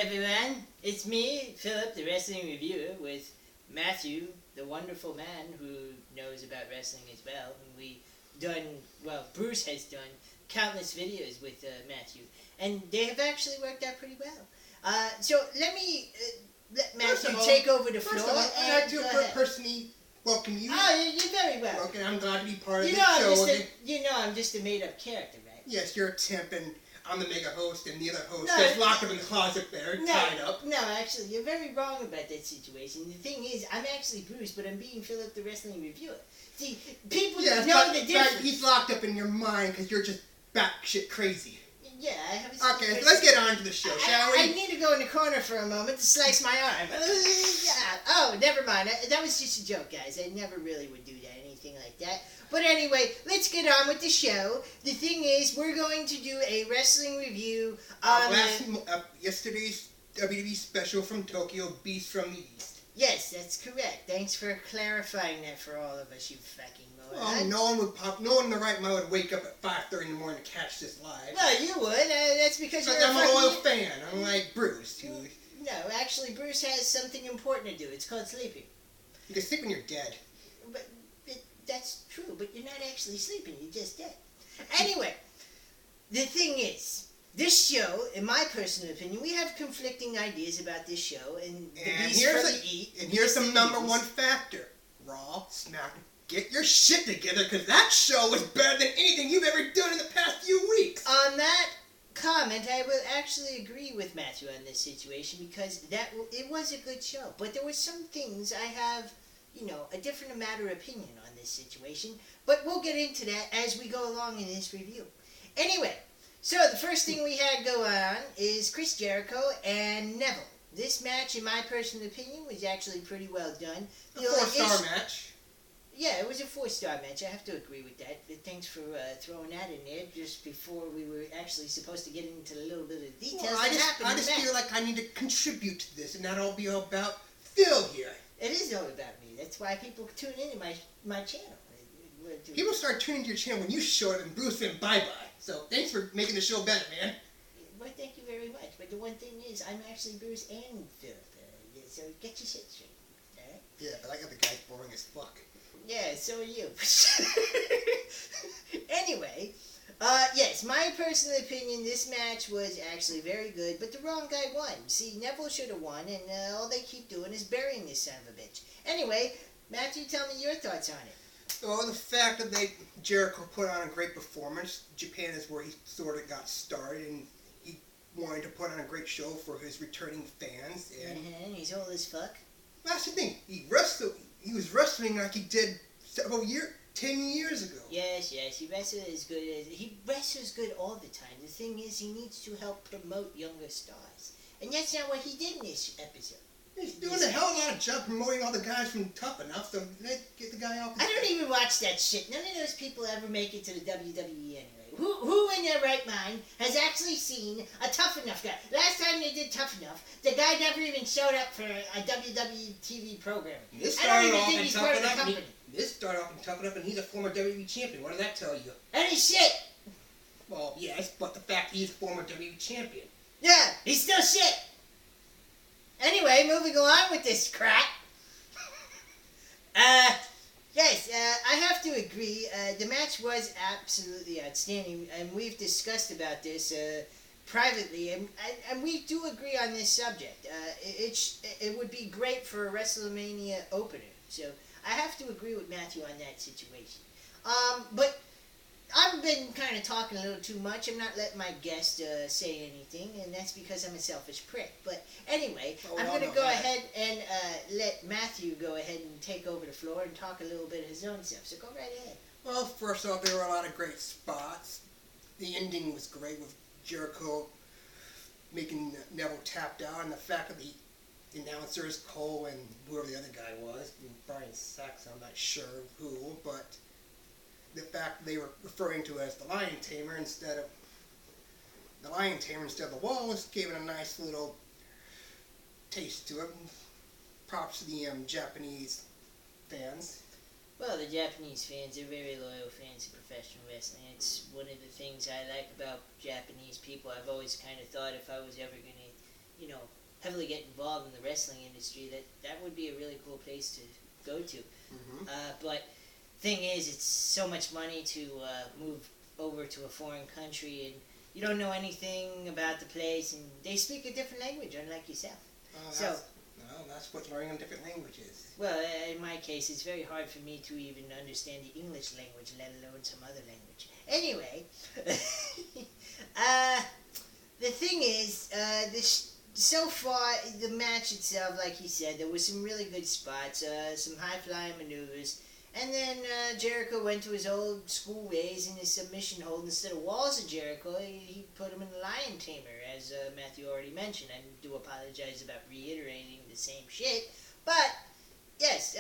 everyone, it's me, Philip, the wrestling reviewer, with Matthew, the wonderful man who knows about wrestling as well. And Bruce has done countless videos with Matthew, and they have actually worked out pretty well. So let me let Matthew take over the floor. First of all, I'd like to personally welcome you. Oh, you're very welcome. Okay, I'm glad to be part of the show. I'm just a made-up character, right? Yes, you're a temp, and I'm the mega host, and the other host is locked up in the closet there, tied up. No, actually, you're very wrong about that situation. The thing is, I'm actually Bruce, but I'm being Philip the Wrestling Reviewer. See, people know the difference. He's locked up in your mind because you're just batshit crazy. Yeah, I have a... Okay, so let's get on to the show, shall we? I need to go in the corner for a moment to slice my arm. Oh, never mind. That was just a joke, guys. I never really would do that, anything like that. But anyway, let's get on with the show. The thing is, we're going to do a wrestling review on yesterday's WWE special from Tokyo, Beast from the East. Yes, that's correct. Thanks for clarifying that for all of us, you fucking moron. Well, no one in the right mind would wake up at 5:30 in the morning to catch this live. No, you would. That's because you're I'm a loyal fan. I'm like Bruce, too. No, actually, Bruce has something important to do. It's called sleeping. You can sleep when you're dead. But that's true, but you're not actually sleeping. You're just dead. Anyway, the thing is, this show, in my personal opinion, we have conflicting ideas about this show, and here's the number one factor: Raw, SmackDown. Get your shit together, because that show was better than anything you've ever done in the past few weeks. On that comment, I will actually agree with Matthew on this situation, because it was a good show, but there were some things I have, a different amount of opinion on this situation, but we'll get into that as we go along in this review. Anyway, so the first thing we had go on is Chris Jericho and Neville. This match, in my personal opinion, was actually pretty well done. A 4-star match. Yeah, it was a 4-star match. I have to agree with that. Thanks for throwing that in there just before we were actually supposed to get into a little bit of details. Well, I just feel like I need to contribute to this, and not all be about Phil here. It is all about me. That's why people tune into my channel. People start tuning to your channel when you show up and Bruce went bye-bye. So thanks for making the show better, man. Well, thank you very much. But the one thing is, I'm actually Bruce and Phil. So get your shit straight. All right? Yeah, but I got the guy boring as fuck. Yeah, so are you. Anyway, yes, my personal opinion, this match was actually very good, but the wrong guy won. See, Neville should have won, and all they keep doing is burying this son of a bitch. Anyway, Matthew, tell me your thoughts on it. Well, the fact that Jericho put on a great performance. Japan is where he sort of got started, and he wanted to put on a great show for his returning fans. And he's old as fuck. That's the thing. He was wrestling like he did 10 years ago. Yes, he wrestles good all the time. The thing is, he needs to help promote younger stars. And that's not what he did in this episode. He's doing a hell of a lot of job promoting all the guys from Tough Enough, so let's get the guy off. I don't even watch that shit. None of those people ever make it to the WWE anyway. Who in their right mind has actually seen a Tough Enough guy? Last time they did Tough Enough, the guy never even showed up for a WWE TV program. This started off in Tough Enough, and he's a former WWE champion. What does that tell you? Any shit! Well, yes, but the fact he's a former WWE champion. Yeah, he's still shit! Anyway, moving along with this crap. Yes, I have to agree. The match was absolutely outstanding, and we've discussed about this privately, and we do agree on this subject. It would be great for a WrestleMania opener, so I have to agree with Matthew on that situation. But I've been kind of talking a little too much. I'm not letting my guest say anything, and that's because I'm a selfish prick. But anyway, I'm going to go ahead and let Matthew go ahead and take over the floor and talk a little bit of his own stuff. So go right ahead. Well, first off, there were a lot of great spots. The ending was great with Jericho making Neville tapped out, and the fact that the announcers, Cole and whoever the other guy was, Brian Sachs, I'm not sure who, but the fact they were referring to as the Lion Tamer instead of the Walrus gave it a nice little taste to it. Props to the Japanese fans. Well, the Japanese fans are very loyal fans of professional wrestling. It's one of the things I like about Japanese people. I've always kind of thought if I was ever going to heavily get involved in the wrestling industry, that would be a really cool place to go to. Mm-hmm. But thing is, it's so much money to move over to a foreign country, and you don't know anything about the place, and they speak a different language, unlike yourself. That's what learning in different languages. Well, in my case, it's very hard for me to even understand the English language, let alone some other language. Anyway, the thing is, so far, the match itself, like he said, there was some really good spots, some high-flying maneuvers, and then Jericho went to his old school ways in his submission hold. Instead of Walls of Jericho, he put him in the Lion Tamer, as Matthew already mentioned. I do apologize about reiterating the same shit, but yes,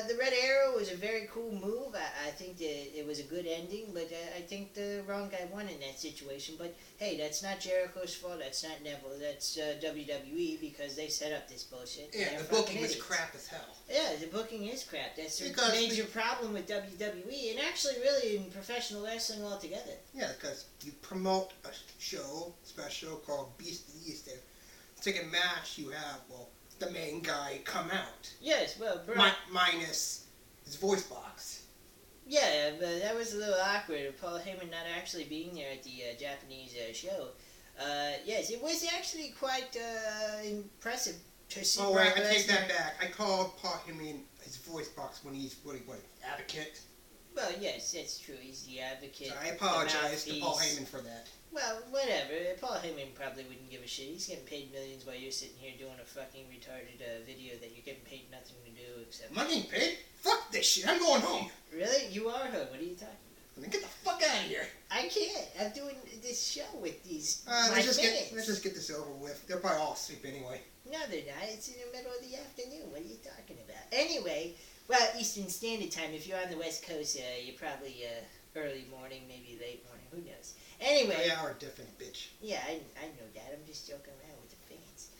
the Red Arrow was a very cool move. I think that it was a good ending, but I think the wrong guy won in that situation. But hey, that's not Jericho's fault. That's not Neville. That's WWE, because they set up this bullshit. Yeah, the booking was crap as hell. Yeah, the booking is crap. That's a major problem with WWE, and actually really in professional wrestling altogether. Yeah, because you promote a show, special called Beast of the East. Second match, you have, the main guy come out. Yes, well, minus his voice box. Yeah, but that was a little awkward. Paul Heyman not actually being there at the Japanese show. Yes, it was actually quite impressive to see. Oh wait, I take that back. I called Paul Heyman his voice box when he's what advocate. Well, yes, that's true. He's the advocate. So I apologize to Paul Heyman for that. Well, whatever. Paul Heyman probably wouldn't give a shit. He's getting paid millions while you're sitting here doing a fucking retarded video that you're getting paid nothing to do except... Am I getting paid? Fuck this shit. I'm going home. Really? You are home. What are you talking about? Then get the fuck out of here. I can't. I'm doing this show with these let's just get this over with. They're probably all asleep anyway. No, they're not. It's in the middle of the afternoon. What are you talking about? Anyway, well, Eastern Standard Time. If you're on the West Coast, you're probably early morning, maybe late morning. Who knows? Anyway. 3 hour different, bitch. Yeah, I know that. I'm just joking around with the fans.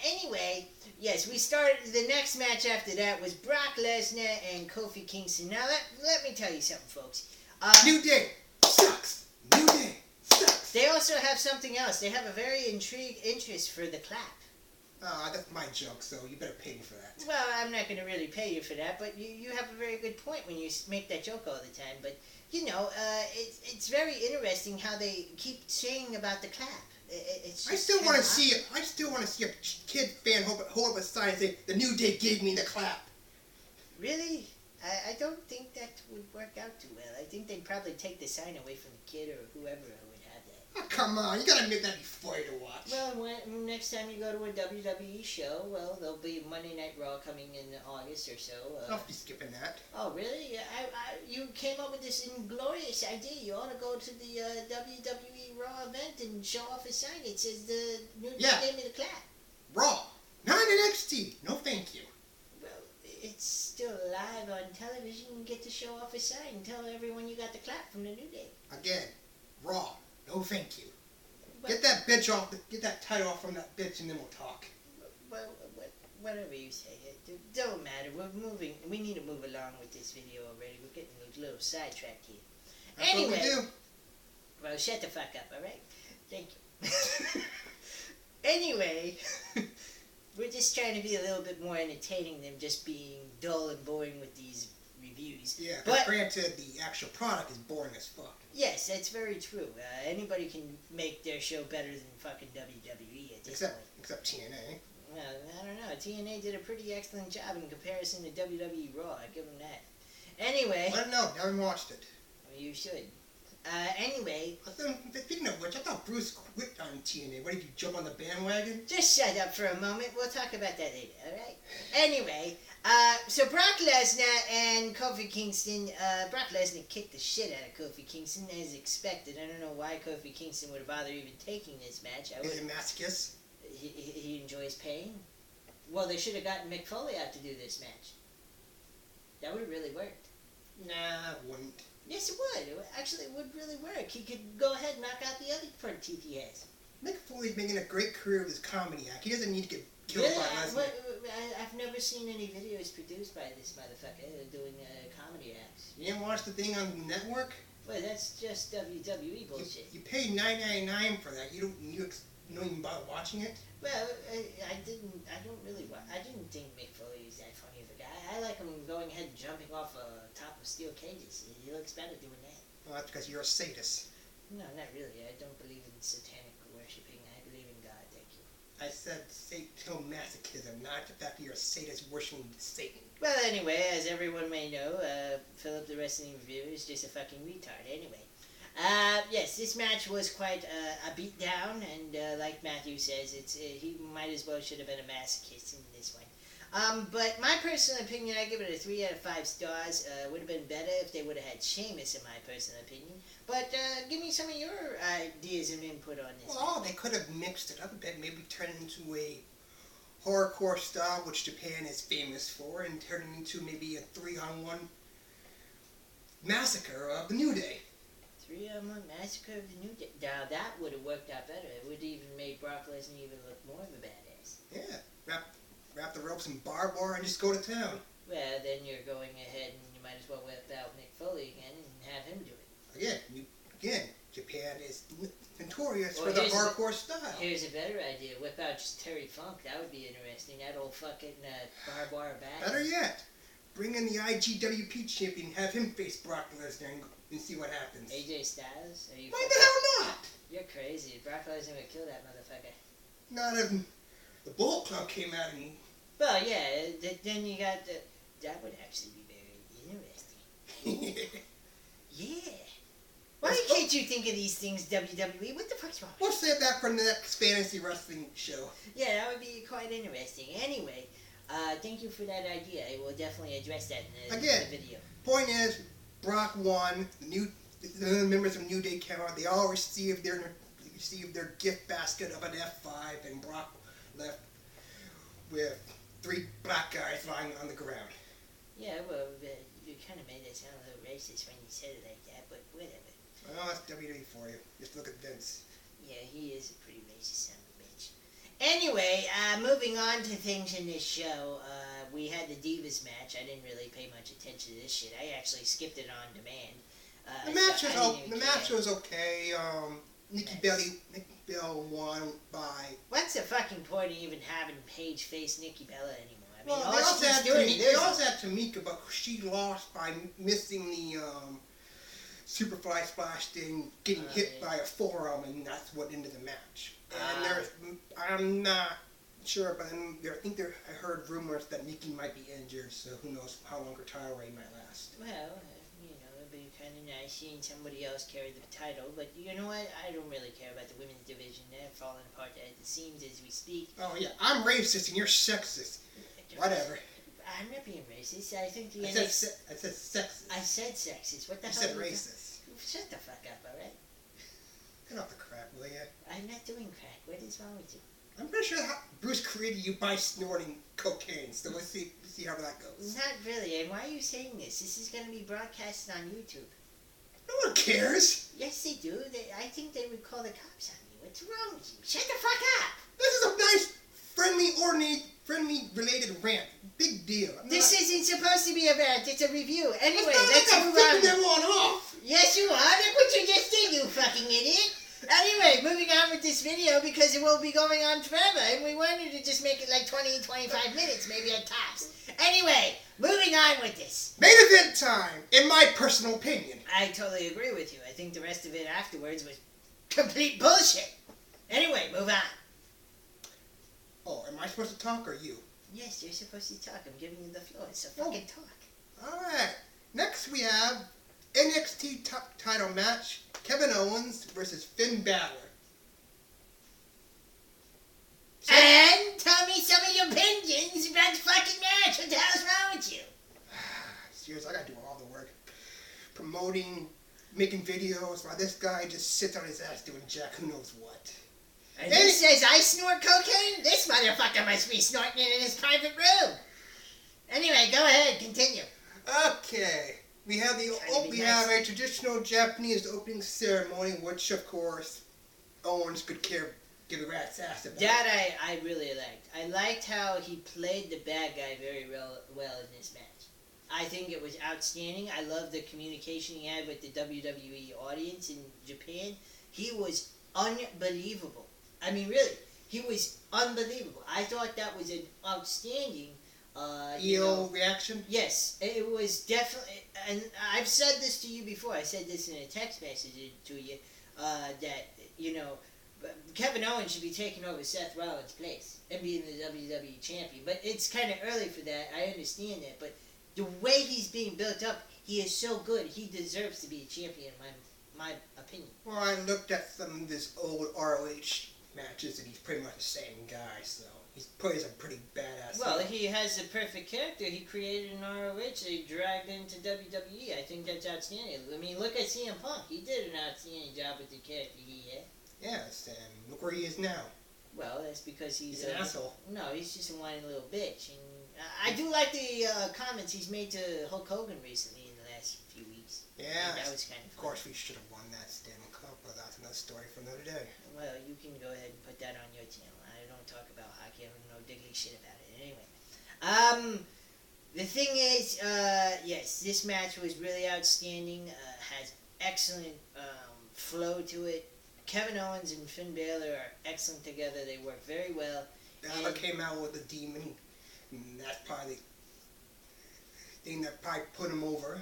Anyway, yes, we started. The next match after that was Brock Lesnar and Kofi Kingston. Now, let me tell you something, folks. New Day sucks. New Day sucks. They also have something else. They have a very interest for the clap. That's my joke, so you better pay me for that. Well, I'm not going to really pay you for that, but you have a very good point when you make that joke all the time. But, it's very interesting how they keep saying about the clap. I still want to see a kid fan hold up a sign and say, "The New Day gave me the clap." Really? I don't think that would work out too well. I think they'd probably take the sign away from the kid or whoever would have that. Oh, come on. You gotta make that be funny to watch. Well, next time you go to a WWE show, well, there'll be Monday Night Raw coming in August or so. I'll be skipping that. Oh, really? You came up with this inglorious idea. You ought to go to the WWE Raw event and show off a sign. It says the New Day gave me the clap. Raw. Not NXT. No, thank you. Well, it's still live on television. You get to show off a sign and tell everyone you got the clap from the New Day. Again, Raw. No, thank you. Get that bitch off. Get that title off from that bitch, and then we'll talk. Well, whatever you say. It don't matter. We're moving. We need to move along with this video already. We're getting a little sidetracked here. That's anyway, what we do. Well, shut the fuck up, all right? Thank you. Anyway, we're just trying to be a little bit more entertaining than just being dull and boring with these reviews. Yeah, but granted, the actual product is boring as fuck. Yes, that's very true. Anybody can make their show better than fucking WWE at this point. Except TNA. Well, I don't know. TNA did a pretty excellent job in comparison to WWE Raw. I give them that. Anyway. I don't know. Never watched it. Well, you should. Anyway. Speaking of which, I thought Bruce quit on TNA. What, did you jump on the bandwagon? Just shut up for a moment. We'll talk about that later, alright? Anyway, so Brock Lesnar and Kofi Kingston, Brock Lesnar kicked the shit out of Kofi Kingston as expected. I don't know why Kofi Kingston would have bothered even taking this match. Is it masochist? He enjoys pain. Well, they should have gotten Mick Foley out to do this match. That would have really worked. Nah, it wouldn't. Yes, it would. Actually, it would really work. He could go ahead and knock out the other front teeth he has. Mick Foley's making a great career with his comedy act. He doesn't need to get killed by Lesnar. I've never seen any videos produced by this motherfucker doing comedy acts. You didn't watch the thing on the network? Well, that's just WWE bullshit. You paid $9.99 for that. You You don't even bother watching it? Well, I didn't. I don't really. I didn't think Mick Foley was that funny of a guy. I like him going ahead and jumping off top of steel cages. He looks better doing that. Well, that's because you're a sadist. No, not really. I don't believe in satanic worshipping. I believe in God. Thank you. I said sadomasochism, not the fact that you're a sadist worshiping Satan. Well, anyway, as everyone may know, Philip the Wrestling Reviewer is just a fucking retard. Anyway. Yes, this match was quite a beatdown, and like Matthew says, he might as well should have been a masochist in this one. But my personal opinion, I give it a 3 out of 5 stars. Would have been better if they would have had Sheamus, in my personal opinion. But give me some of your ideas and input on this. Well, they could have mixed it up a bit, maybe turn it into a horrorcore style, which Japan is famous for, and turn it into maybe a 3-on-1 massacre of the New Day. 3-on-1 Massacre of the New Day. Now that would have worked out better. It would have even made Brock Lesnar even look more of a badass. Yeah, wrap the ropes in barbed wire and just go to town. Well, then you're going ahead and you might as well whip out Mick Foley again and have him do it. Again, Japan is notorious for the hardcore style. Here's a better idea. Whip out just Terry Funk. That would be interesting. That old fucking barbed wire bat. Better yet, bring in the IGWP champion, have him face Brock Lesnar and see what happens. AJ Styles? Why the hell not? You're crazy. Brock Lesnar would kill that motherfucker. Not if the Bullet Club came out and... Well, yeah, then you got the... That would actually be very interesting. Yeah. Why can't you think of these things, WWE? What the fuck's wrong? We'll save that for the next fantasy wrestling show. Yeah, that would be quite interesting. Anyway, thank you for that idea. I will definitely address that in the video. Point is, Brock won. The members of New Day came out. They all received their gift basket of an F5, and Brock left with 3 black guys lying on the ground. Yeah, well, you kind of made it sound a little racist when you said it like that, but whatever. Well, that's WWE for you. Just look at Vince. Yeah, he is a pretty racist son of a bitch. Anyway, moving on to things in this show, we had the Divas match. I didn't really pay much attention to this shit. I actually skipped it on demand. The match was okay. Nikki Bella won by... What's the fucking point of even having Paige face Nikki Bella anymore? I mean, Well, they also had Tamika, but she lost by missing the Superfly Splash thing, getting hit by a forearm, and that's what ended the match. And I'm not sure, but I heard rumors that Nikki might be injured, so who knows how long her title reign might last. Well, it'd be kind of nice seeing somebody else carry the title, but you know what? I don't really care about the women's division. They're falling apart at the seams as we speak. Oh yeah, I'm racist and you're sexist. Whatever. I'm not being racist. I think the I said sexist. I said sexist. What the hell? You said racist. Shut the fuck up, alright? Get off the crap, will ya? I'm not doing crack. What is wrong with you? I'm pretty sure Bruce created you by snorting cocaine, so let's see how that goes. Not really. And why are you saying this? This is going to be broadcasted on YouTube. No one cares. Yes, they do. I think they would call the cops on me. What's wrong with you? Shut the fuck up! This is a nice, friendly related rant. Big deal. This isn't supposed to be a rant. It's a review. Anyway, let's move on. Everyone off. Yes, you are. Look what you just did, you fucking idiot. Anyway, moving on with this video because it will be going on forever, and we wanted to just make it like 20, 25 minutes, maybe at tops. Anyway, moving on with this. Main event time, in my personal opinion. I totally agree with you. I think the rest of it afterwards was complete bullshit. Anyway, move on. Oh, am I supposed to talk or you? Yes, you're supposed to talk. I'm giving you the floor, so fucking talk. Alright. Next we have NXT title match, Kevin Owens versus Finn Balor. And tell me some of your opinions about the fucking match. What the hell's wrong with you? Seriously, I gotta do all the work. Promoting, making videos, while this guy just sits on his ass doing jack who knows what. And he says I snort cocaine? This motherfucker must be snorting it in his private room. Anyway, go ahead, continue. Okay. We have have a traditional Japanese opening ceremony, which of course Owens could give a rat's ass about. That I really liked. I liked how he played the bad guy very well in this match. I think it was outstanding. I love the communication he had with the WWE audience in Japan. He was unbelievable. I mean, really, he was unbelievable. I thought that was an outstanding. Reaction. Yes, it was definitely, and I've said this to you before. I said this in a text message to you that Kevin Owens should be taking over Seth Rollins' place and being the WWE champion. But it's kind of early for that. I understand that, but the way he's being built up, he is so good. He deserves to be a champion, in my opinion. Well, I looked at some of his old ROH matches, and he's pretty much the same guy. So he's a pretty badass. Well, he has the perfect character. He created an ROH that he dragged into WWE. I think that's outstanding. I mean, look at CM Punk. He did an outstanding job with the character he had. Yes, and look where he is now. Well, that's because he's an asshole. No, he's just a whiny little bitch. And I do like the comments he's made to Hulk Hogan recently in the last few weeks. Yeah, that was kind of fun. Of course, we should have won that Stanley Cup, but that's another story for another day. Well, you can go ahead and put that on your channel. I don't talk about hockey. I don't know diggly shit about it. Anyway, the thing is, yes, this match was really outstanding. Has excellent flow to it. Kevin Owens and Finn Balor are excellent together. They work very well. Balor came out with a demon, and that's probably the thing that probably put him over.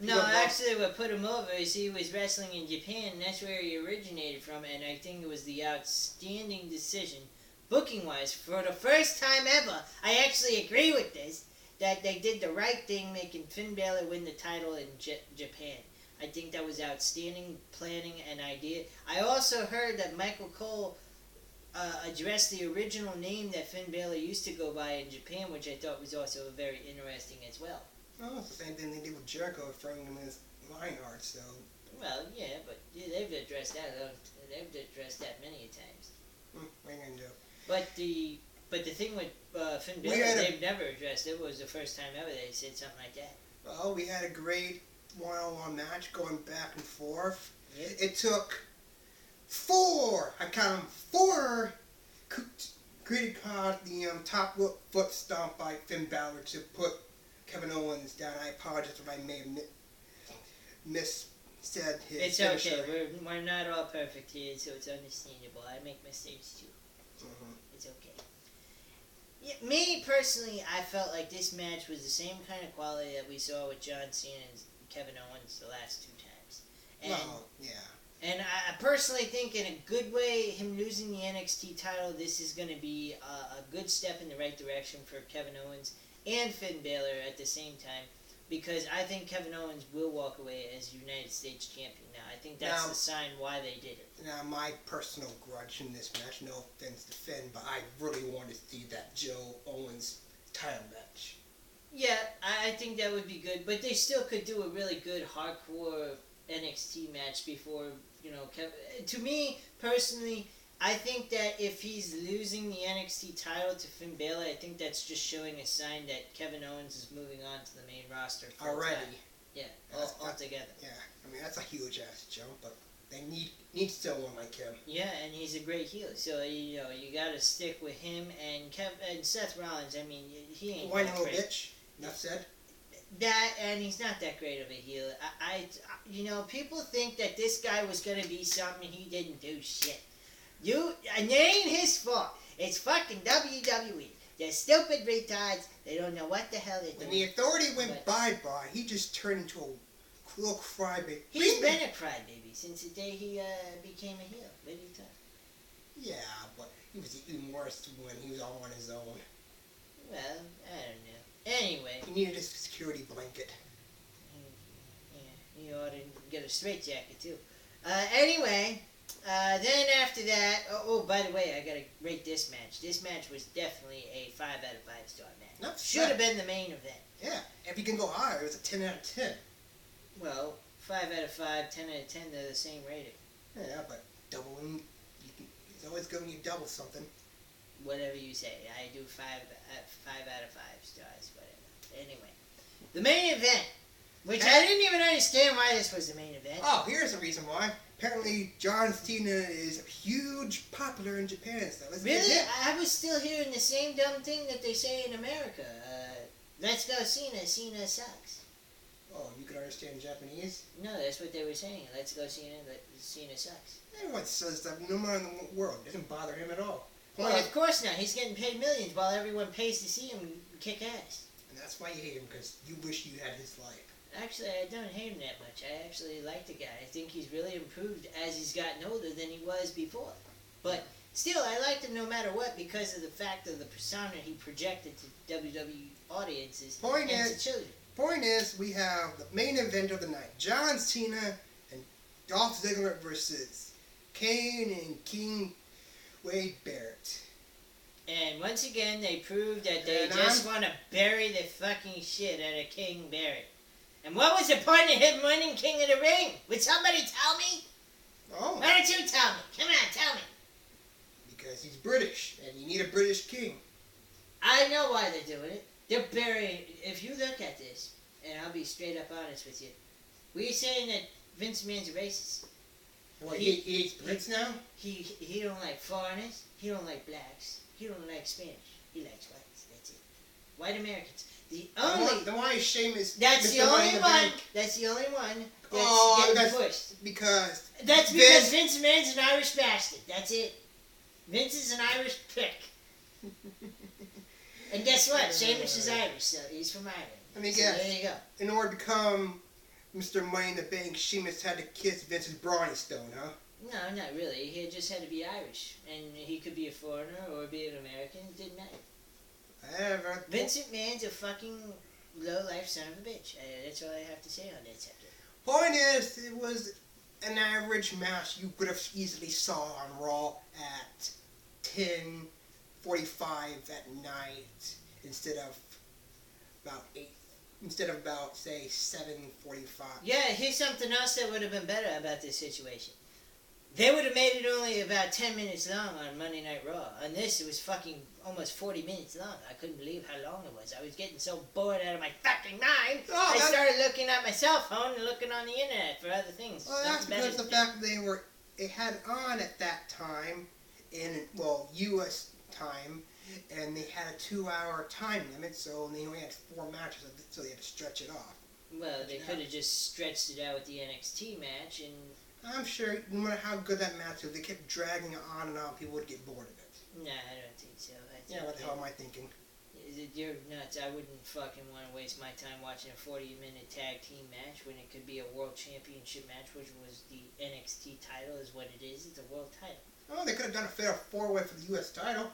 No, actually what put him over is he was wrestling in Japan, and that's where he originated from, and I think it was the outstanding decision, booking-wise, for the first time ever. I actually agree with this, that they did the right thing making Finn Balor win the title in Japan. I think that was outstanding planning and idea. I also heard that Michael Cole addressed the original name that Finn Balor used to go by in Japan, which I thought was also very interesting as well. Oh, it's the same thing they did with Jericho, throwing him as Lionheart, so... Well, yeah, but they've addressed that. They've addressed that many times. What are you gonna do? But the thing with Finn Balor, they've never addressed it. It was the first time ever they said something like that. Well, we had a great one-on-one match going back and forth. Yep. It took 4, I count them, 4 created caught the top foot stomp by Finn Balor to put Kevin Owens down. I apologize if I may have missaid his It's finisher. okay. We're not all perfect here, so it's understandable. I make mistakes too. Mm-hmm. It's okay. Yeah, me personally, I felt like this match was the same kind of quality that we saw with John Cena and Kevin Owens the last 2 times. And, Well, yeah. And I personally think in a good way, him losing the NXT title, this is going to be a good step in the right direction for Kevin Owens and Finn Balor at the same time, because I think Kevin Owens will walk away as United States champion now. I think that's the sign why they did it. Now, my personal grudge in this match, no offense to Finn, but I really want to see that Joe Owens title match. Yeah, I think that would be good, but they still could do a really good hardcore NXT match before, Kevin. To me, personally, I think that if he's losing the NXT title to Finn Balor, I think that's just showing a sign that Kevin Owens is moving on to the main roster Already. Yeah, altogether. Yeah, I mean, that's a huge ass jump, but they need someone like him. Yeah, and he's a great heel, so, you gotta stick with him and Seth Rollins. I mean, he ain't Whiny that little great. bitch, enough said. That, and he's not that great of a heel. People think that this guy was gonna be something, he didn't do shit. And it ain't his fault. It's fucking WWE. They're stupid retards. They don't know what the hell they're doing. When the Authority went bye-bye, he just turned into a little crybaby. He's been a crybaby since the day he became a heel. Big time. Yeah, but he was even worse when he was all on his own. Well, I don't know. Anyway. He needed a security blanket. Yeah, he ought to get a straitjacket too. Anyway, then after that, by the way, I gotta rate this match. This match was definitely a 5 out of 5 star match. Should have been the main event. Yeah, if you can go higher, it was a 10 out of 10. Well, 5 out of 5, 10 out of 10, they're the same rating. Yeah, but doubling, it's always good when you double something. Whatever you say. I do 5 out of 5 stars, whatever. Anyway, the main event, which I didn't even understand why this was the main event. Oh, here's the reason why. Apparently, John Cena is huge popular in Japan. So really? I was still hearing the same dumb thing that they say in America. Let's go Cena. Cena sucks. Oh, you can understand Japanese? No, that's what they were saying. Let's go Cena. Cena sucks. Everyone says that no matter in the world. It doesn't bother him at all. Well, of course not. He's getting paid millions while everyone pays to see him kick ass. And that's why you hate him, because you wish you had his life. Actually, I don't hate him that much. I actually like the guy. I think he's really improved as he's gotten older than he was before. But still, I liked him no matter what because of the fact of the persona he projected to WWE audiences and to children. Point is, we have the main event of the night. John Cena and Dolph Ziggler versus Kane and King Wade Barrett. And once again, they proved that they just want to bury the fucking shit out of King Barrett. And what was the point of him winning King of the Ring? Would somebody tell me? Oh. Why don't you tell me? Come on, tell me. Because he's British, and you need a British king. I know why they're doing it. They're burying... If you look at this, and I'll be straight up honest with you, were you saying that Vince McMahon's a racist? What, he hates Brits now? He don't like foreigners. He don't like blacks. He don't like Spanish. He likes whites. That's it. White Americans. The only... Then why is Sheamus... That's the only one... That's the only one that's getting pushed. Because... That's because Vince McMahon's an Irish bastard. That's it. Vince is an Irish prick. And guess what? Sheamus is Irish, so he's from Ireland. I mean, so there you go. In order to become Mr. Money in the Bank, Sheamus had to kiss Vince's brawny stone, huh? No, not really. He just had to be Irish. And he could be a foreigner or be an American. It didn't matter. Vince McMahon's a fucking low-life son of a bitch. That's all I have to say on that subject. Point is, it was an average match you could have easily saw on Raw at 10:45 at night instead of about say 7:45. Yeah, here's something else that would have been better about this situation. They would have made it only about 10 minutes long on Monday Night Raw. On this, it was fucking almost 40 minutes long. I couldn't believe how long it was. I was getting so bored out of my fucking mind. I started looking at my cell phone and looking on the internet for other things. Well, that's because the fact that they had it on at that time in, U.S. time, and they had a 2-hour time limit, so they only had 4 matches, so they had to stretch it off. Well, they could have just stretched it out with the NXT match, and... I'm sure, no matter how good that match was, they kept dragging it on and on, people would get bored of it. Nah, I don't think so. What the hell am I thinking? You're nuts. I wouldn't fucking want to waste my time watching a 40-minute tag team match when it could be a world championship match, which was the NXT title is what it is. It's a world title. Oh, they could have done a fair 4-way for the U.S. title.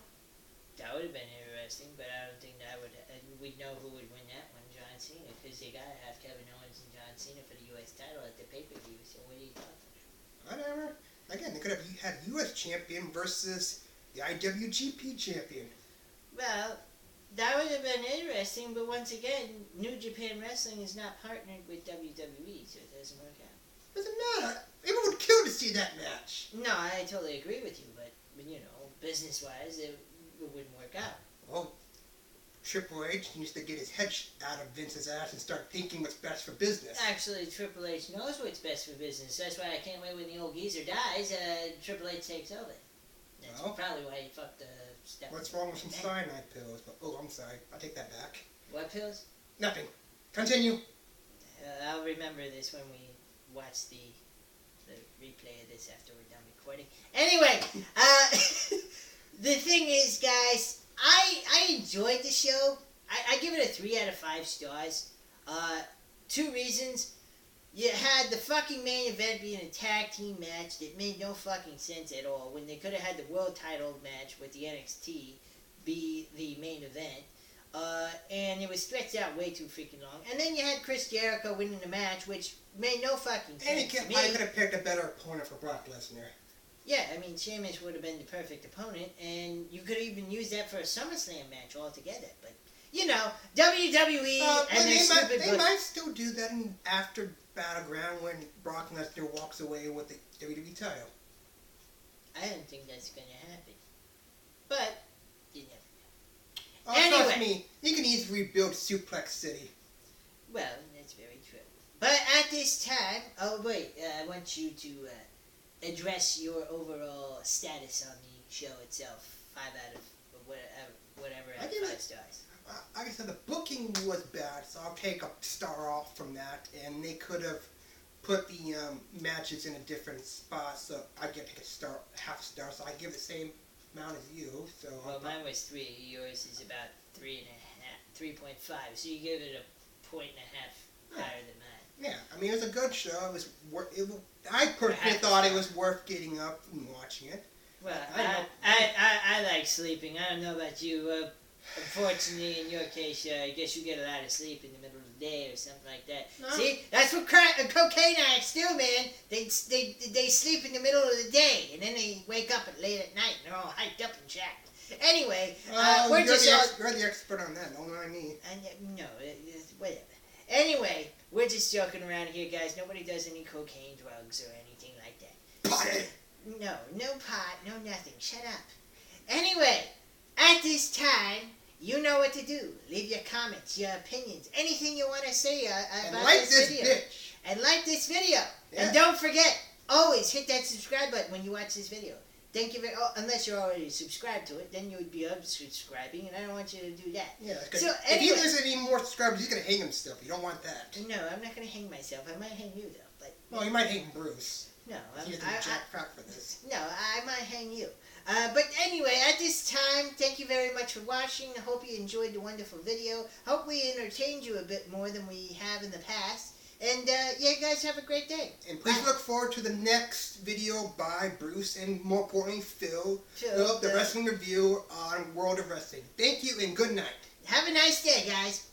That would have been interesting, but I don't think that would... we'd know who would win that one, John Cena, because they gotta have Kevin Owens and John Cena for the U.S. title at the pay-per-view, so what are you talking about? Whatever. Again, they could have had U.S. champion versus the IWGP champion. Well, that would have been interesting, but once again, New Japan Wrestling is not partnered with WWE, so it doesn't work out. Doesn't matter. Everyone would kill to see that match. No, I totally agree with you, but you know, business-wise, it wouldn't work out. Well, Triple H needs to get his head out of Vince's ass and start thinking what's best for business. Actually, Triple H knows what's best for business. That's why I can't wait when the old geezer dies, Triple H takes over. That's probably why he fucked the step. What's wrong with some cyanide pills? But, I'm sorry. I'll take that back. What pills? Nothing. Continue. I'll remember this when we watch the replay of this after we're done recording. Anyway, the thing is, guys, I enjoyed the show. I give it a 3 out of 5 stars. 2 reasons. You had the fucking main event being a tag team match that made no fucking sense at all, when they could have had the world title match with the NXT be the main event. And it was stretched out way too freaking long. And then you had Chris Jericho winning the match, which made no fucking sense. And I could have picked a better opponent for Brock Lesnar. Yeah, I mean, Sheamus would have been the perfect opponent, and you could even use that for a SummerSlam match altogether. But, you know, WWE and their stupid... They might still do that after Battleground when Brock Lesnar walks away with the WWE title. I don't think that's going to happen. But, you never know. Anyway. Trust me, you can easily rebuild Suplex City. Well, that's very true. But at this time... Oh, wait, I want you to... address your overall status on the show itself. 5 out of whatever out of 5 stars. Like I said, the booking was bad, so I'll take a star off from that, and they could have put the matches in a different spot. So I get to pick half a star. So I give the same amount as you. So well, mine was 3. Yours is about 3.5, 3.5. So you give it a 1.5 higher than mine. Yeah, I mean, it was a good show. I personally thought it was worth getting up and watching it. Well, I like sleeping. I don't know about you. Unfortunately, in your case, I guess you get a lot of sleep in the middle of the day or something like that. No. See, that's what cocaine addicts do, man. They sleep in the middle of the day, and then they wake up late at night, and they're all hyped up and jacked. Anyway, you're the expert on that. Don't mind me. No, whatever. Anyway, we're just joking around here, guys. Nobody does any cocaine, drugs, or anything like that. Pot. No pot, no nothing. Shut up. Anyway, at this time, you know what to do. Leave your comments, your opinions, anything you want to say about this video. Bitch. And like this video. Yeah. And don't forget, always hit that subscribe button when you watch this video. Thank you unless you're already subscribed to it, then you would be unsubscribing, and I don't want you to do that. Yeah, so anyway, if there's any more subscribers, he's going to hang himself. You don't want that. No, I'm not going to hang myself. I might hang you, though. But well, you might hang Bruce. No, He's Jack Crack for this. No, I might hang you. But anyway, at this time, thank you very much for watching. I hope you enjoyed the wonderful video. Hope we entertained you a bit more than we have in the past. And, yeah, guys, have a great day. And please look forward to the next video by Bruce and, more importantly, Phil, the wrestling review on World of Wrestling. Thank you and good night. Have a nice day, guys.